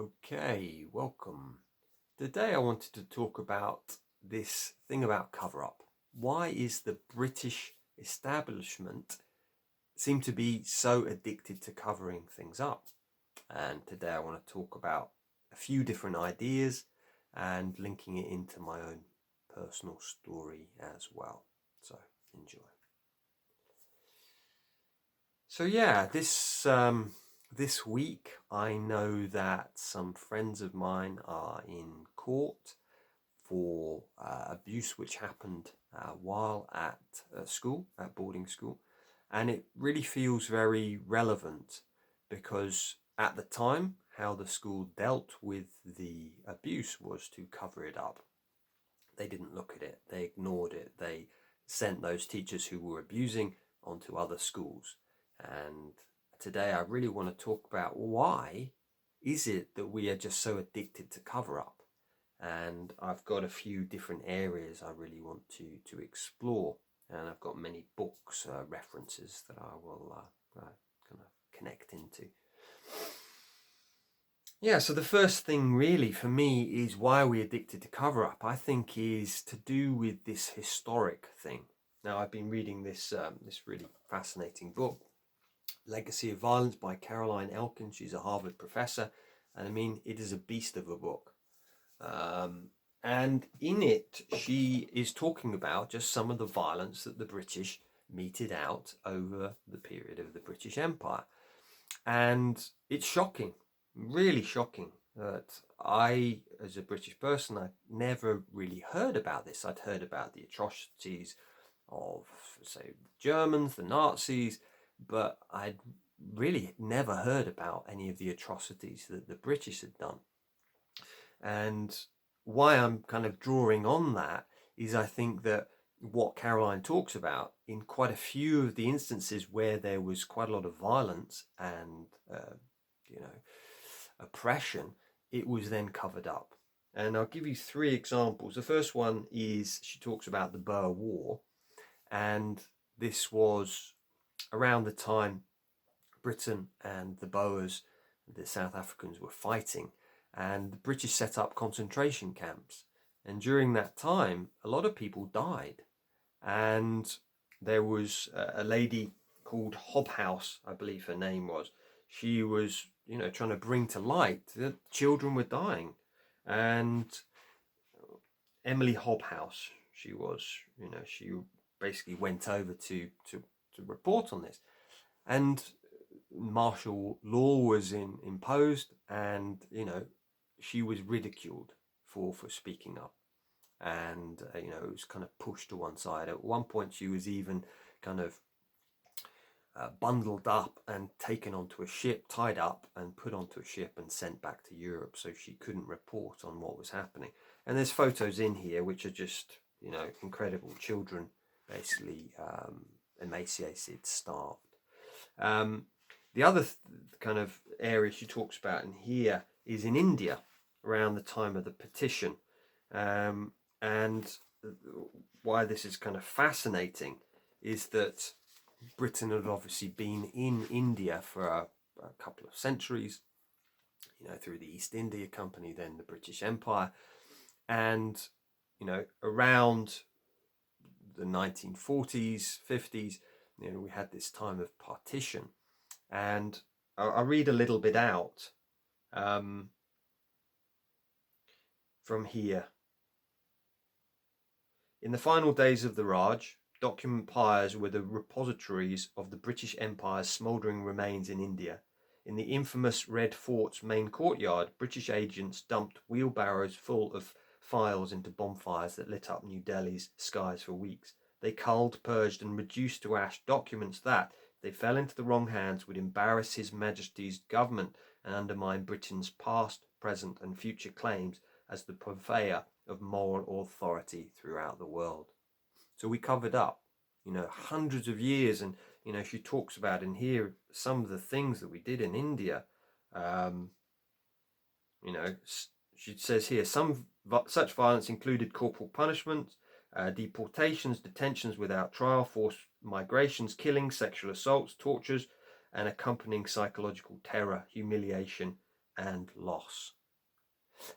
Okay, welcome. Today I wanted to talk about this thing about cover-up. Why is the British establishment seem to be so addicted to covering things up? And today I want to talk about a few different ideas and linking it into my own personal story as well. So enjoy. So yeah, this week I know that some friends of mine are in court for abuse which happened while at school, at boarding school, and it really feels very relevant because at the time how the school dealt with the abuse was to cover it up. They didn't look at it, they ignored it, they sent those teachers who were abusing onto other schools. And today I really want to talk about why is it that we are just so addicted to cover up. And I've got a few different areas I really want to explore, and I've got many books references that I will kind of connect into. Yeah, so the first thing really for me is why are we addicted to cover up, I think is to do with this historic thing. Now I've been reading this really fascinating book, Legacy of Violence by Caroline Elkins. She's a Harvard professor, and I mean it is a beast of a book. And in it she is talking about just some of the violence that the British meted out over the period of the British Empire. And it's shocking, really shocking, that I, as a British person, I'd never really heard about this. I'd heard about the atrocities of, say, the Germans, the Nazis, but I'd really never heard about any of the atrocities that the British had done. And why I'm kind of drawing on that is I think that what Caroline talks about in quite a few of the instances where there was quite a lot of violence and oppression, it was then covered up. And I'll give you three examples. The first one is she talks about the Boer War, and this was around the time Britain and the Boers, the South Africans, were fighting, and the British set up concentration camps. And during that time, a lot of people died. And there was a lady called Hobhouse, I believe her name was. She was, trying to bring to light that children were dying. And Emily Hobhouse, she was, she basically went over to report on this. And martial law was imposed, and she was ridiculed for speaking up, and it was kind of pushed to one side. At one point she was even kind of bundled up and taken onto a ship, tied up and put onto a ship and sent back to Europe, so she couldn't report on what was happening. And there's photos in here which are just incredible. Children basically emaciated, starved. The other kind of area she talks about in here is in India around the time of the partition. And why this is kind of fascinating is that Britain had obviously been in India for a couple of centuries, through the East India Company, then the British Empire. And, around the 1940s, 50s, we had this time of partition. And I'll read a little bit out from here. In the final days of the Raj, document piles were the repositories of the British Empire's smouldering remains in India. In the infamous Red Fort's main courtyard, British agents dumped wheelbarrows full of files into bonfires that lit up New Delhi's skies for weeks. They culled, purged, and reduced to ash documents that, if they fell into the wrong hands, would embarrass His Majesty's government and undermine Britain's past, present, and future claims as the purveyor of moral authority throughout the world. So we covered up, hundreds of years, and she talks about in here some of the things that we did in India. She says here some such violence included corporal punishment, deportations, detentions without trial, forced migrations, killings, sexual assaults, tortures, and accompanying psychological terror, humiliation, and loss.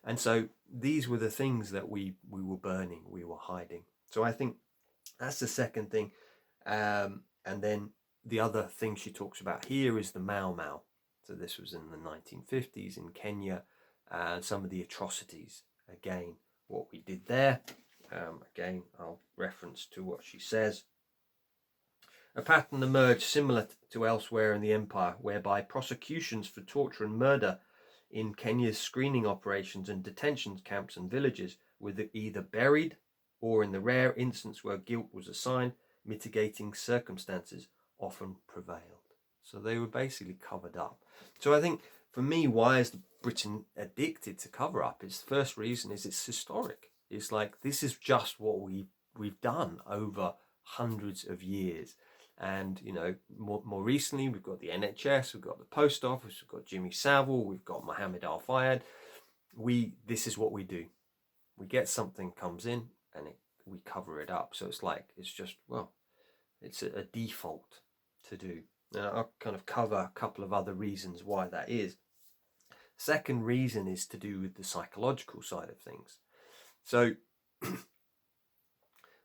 And so these were the things that we were burning, we were hiding. So I think that's the second thing. And then the other thing she talks about here is the Mau Mau. So this was in the 1950s in Kenya, some of the atrocities. Again, what we did there. Again, I'll reference to what she says. A pattern emerged similar to elsewhere in the empire, whereby prosecutions for torture and murder in Kenya's screening operations and detention camps and villages were either buried or, in the rare instance where guilt was assigned, mitigating circumstances often prevailed. So they were basically covered up. So I think, for me, why is Britain addicted to cover up? Its first reason is it's historic. It's like, this is just what we've done over hundreds of years. And, you know, more recently, we've got the NHS, we've got the Post Office, we've got Jimmy Savile, we've got Mohammed al Fayed. This is what we do. We get something comes in and we cover it up. So it's like, it's just, well, it's a default to do. Now, I'll kind of cover a couple of other reasons why that is. Second reason is to do with the psychological side of things. So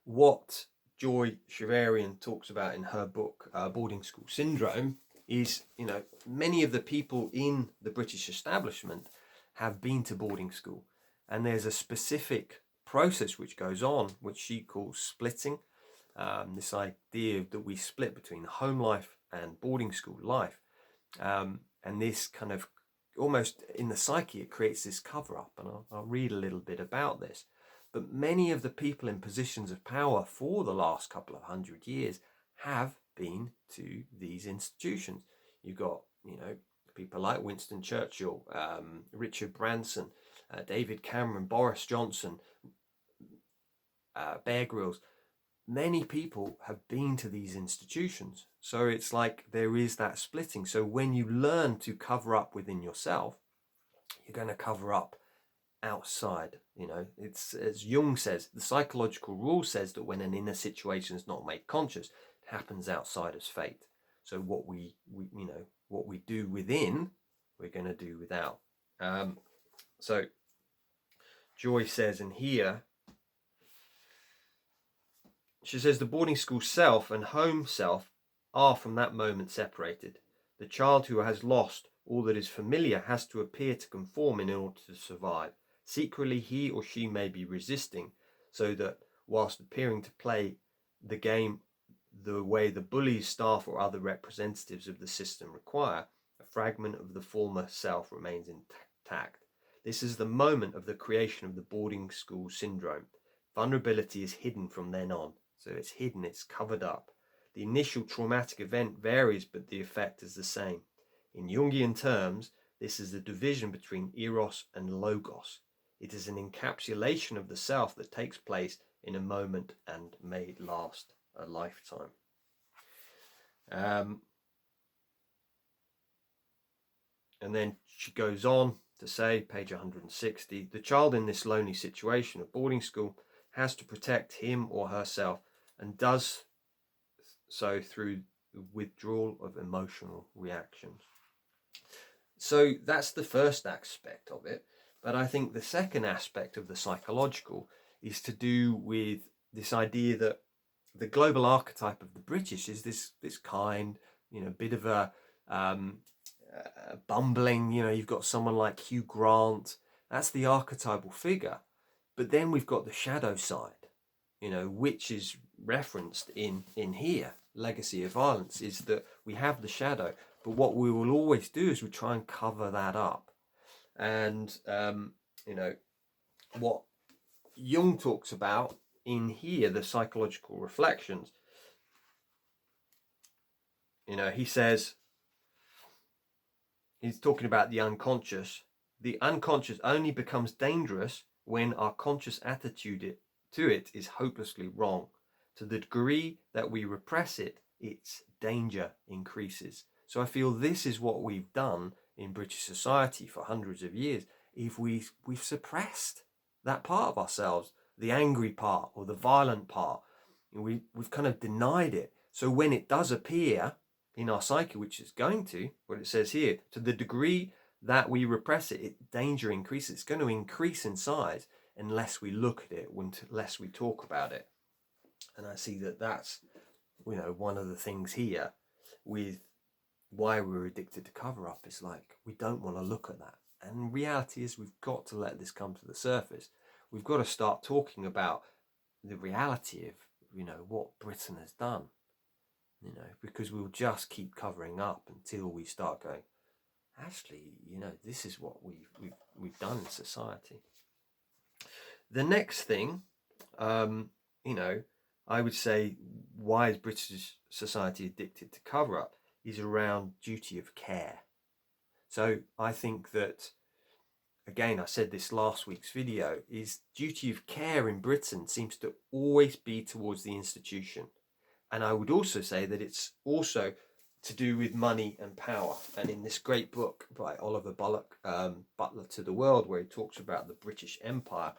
what Joy Schaverien talks about in her book, Boarding School Syndrome, is, you know, many of the people in the British establishment have been to boarding school. And there's a specific process which goes on, which she calls splitting. This idea that we split between home life and boarding school life. And this kind of, almost in the psyche, it creates this cover-up. And I'll read a little bit about this. But many of the people in positions of power for the last couple of hundred years have been to these institutions. You've got, you know, people like Winston Churchill, Richard Branson, David Cameron, Boris Johnson, Bear Grylls. Many people have been to these institutions. So it's like there is that splitting. So when you learn to cover up within yourself, you're going to cover up outside. You know, it's, as Jung says, the psychological rule says that when an inner situation is not made conscious, it happens outside as fate. So what we you know, what we do within, we're going to do without. So Joy says in here, she says the boarding school self and home self are from that moment separated. The child who has lost all that is familiar has to appear to conform in order to survive. Secretly, he or she may be resisting, so that whilst appearing to play the game the way the bullies, staff, or other representatives of the system require, a fragment of the former self remains intact. This is the moment of the creation of the boarding school syndrome. Vulnerability is hidden from then on. So it's hidden, it's covered up. The initial traumatic event varies, but the effect is the same. In Jungian terms, this is the division between eros and logos. It is an encapsulation of the self that takes place in a moment and may last a lifetime. And then she goes on to say, page 160, the child in this lonely situation of boarding school has to protect him or herself and does so through the withdrawal of emotional reactions. So that's the first aspect of it. But I think the second aspect of the psychological is to do with this idea that the global archetype of the British is this kind, you know, bit of a bumbling, you know, you've got someone like Hugh Grant. That's the archetypal figure. But then we've got the shadow side, you know, which is referenced in here. Legacy of Violence is that we have the shadow, but what we will always do is we try and cover that up. And, you know, what Jung talks about in here, the psychological reflections, you know, he says, he's talking about the unconscious. The unconscious only becomes dangerous when our conscious attitude to it is hopelessly wrong. To the degree that we repress it, its danger increases. So I feel this is what we've done in British society for hundreds of years. If we've suppressed that part of ourselves, the angry part or the violent part, we've kind of denied it. So when it does appear in our psyche, which is going to, what it says here, to the degree that we repress it, danger increases. It's going to increase in size unless we look at it, unless we talk about it. And I see that that's, one of the things here with why we're addicted to cover up. Is like, we don't want to look at that. And reality is, we've got to let this come to the surface. We've got to start talking about the reality of, what Britain has done, because we'll just keep covering up until we start going, actually, this is what we've done in society. The next thing, I would say, why is British society addicted to cover up, is around duty of care. So I think that, again, I said this last week's video, is duty of care in Britain seems to always be towards the institution. And I would also say that it's also to do with money and power. And in this great book by Oliver Bullough, Butler to the World, where he talks about the British Empire,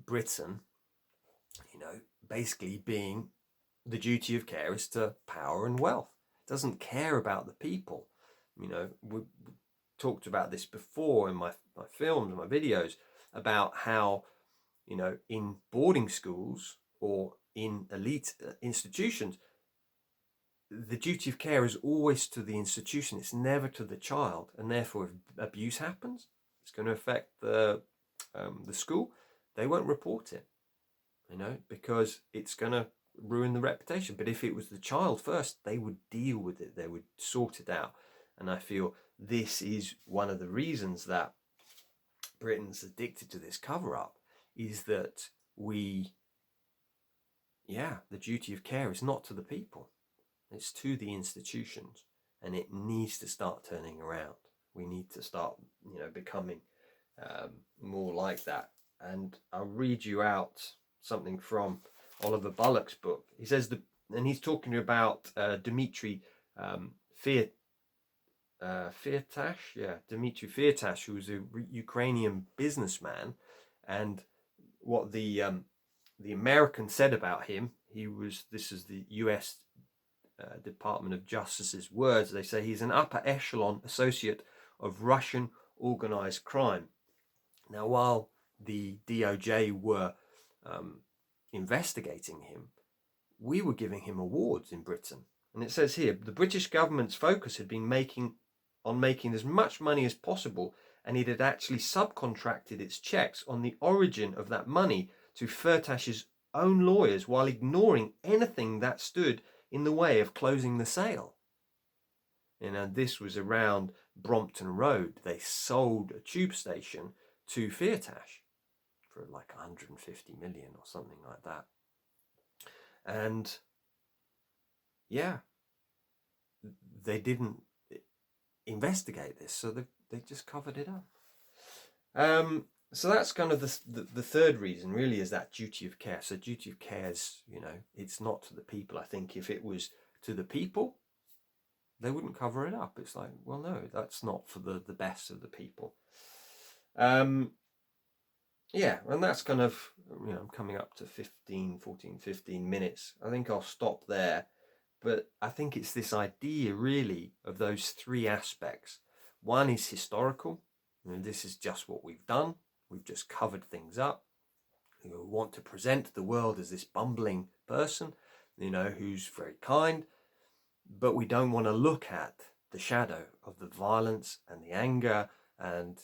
Britain, basically being, the duty of care is to power and wealth. It doesn't care about the people. We talked about this before in my films, my videos, about how, in boarding schools or in elite institutions, the duty of care is always to the institution. It's never to the child. And therefore, if abuse happens, it's going to affect the school. They won't report it, because it's going to ruin the reputation. But if it was the child first, they would deal with it. They would sort it out. And I feel this is one of the reasons that Britain's addicted to this cover-up, is that the duty of care is not to the people. It's to the institutions, and it needs to start turning around. We need to start, becoming more like that. And I'll read you out something from Oliver Bullough's book. He says and he's talking about Dmitry Firtash, Dmitry Firtash, who was a Ukrainian businessman, and what the Americans said about him. This is the U.S. Department of Justice's words. They say he's an upper echelon associate of Russian organized crime. Now, while the DOJ were investigating him, we were giving him awards in Britain. And it says here, the British government's focus had been on making as much money as possible, and it had actually subcontracted its checks on the origin of that money to Firtash's own lawyers, while ignoring anything that stood in the way of closing the sale. This was around Brompton Road. They sold a tube station to Firtash for like 150 million or something like that. And they didn't investigate this, so they just covered it up. So that's kind of the third reason, really, is that duty of care. So duty of care is, it's not to the people. I think if it was to the people, they wouldn't cover it up. It's like, well, no, that's not for the best of the people. And that's kind of, I'm coming up to 15 minutes. I think I'll stop there. But I think it's this idea, really, of those three aspects. One is historical. This is just what we've done. We've just covered things up. We want to present the world as this bumbling person, who's very kind. But we don't want to look at the shadow of the violence and the anger and,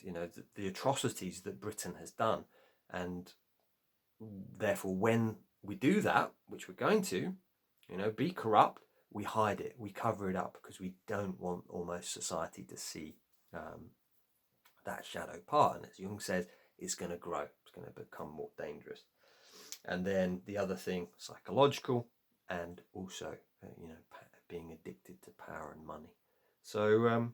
the atrocities that Britain has done. And therefore, when we do that, which we're going to, be corrupt, we hide it, we cover it up, because we don't want almost society to see that shadow part. And as Jung says, it's going to grow, it's going to become more dangerous. And then the other thing, psychological, and also, being addicted to power and money. So,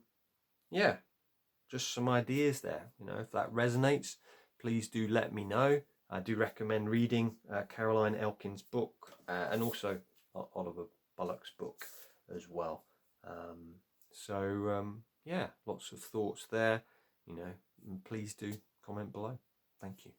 just some ideas there. If that resonates, please do let me know. I do recommend reading Caroline Elkins' book and also Oliver Bullough's book as well. Lots of thoughts there. Please do comment below. Thank you.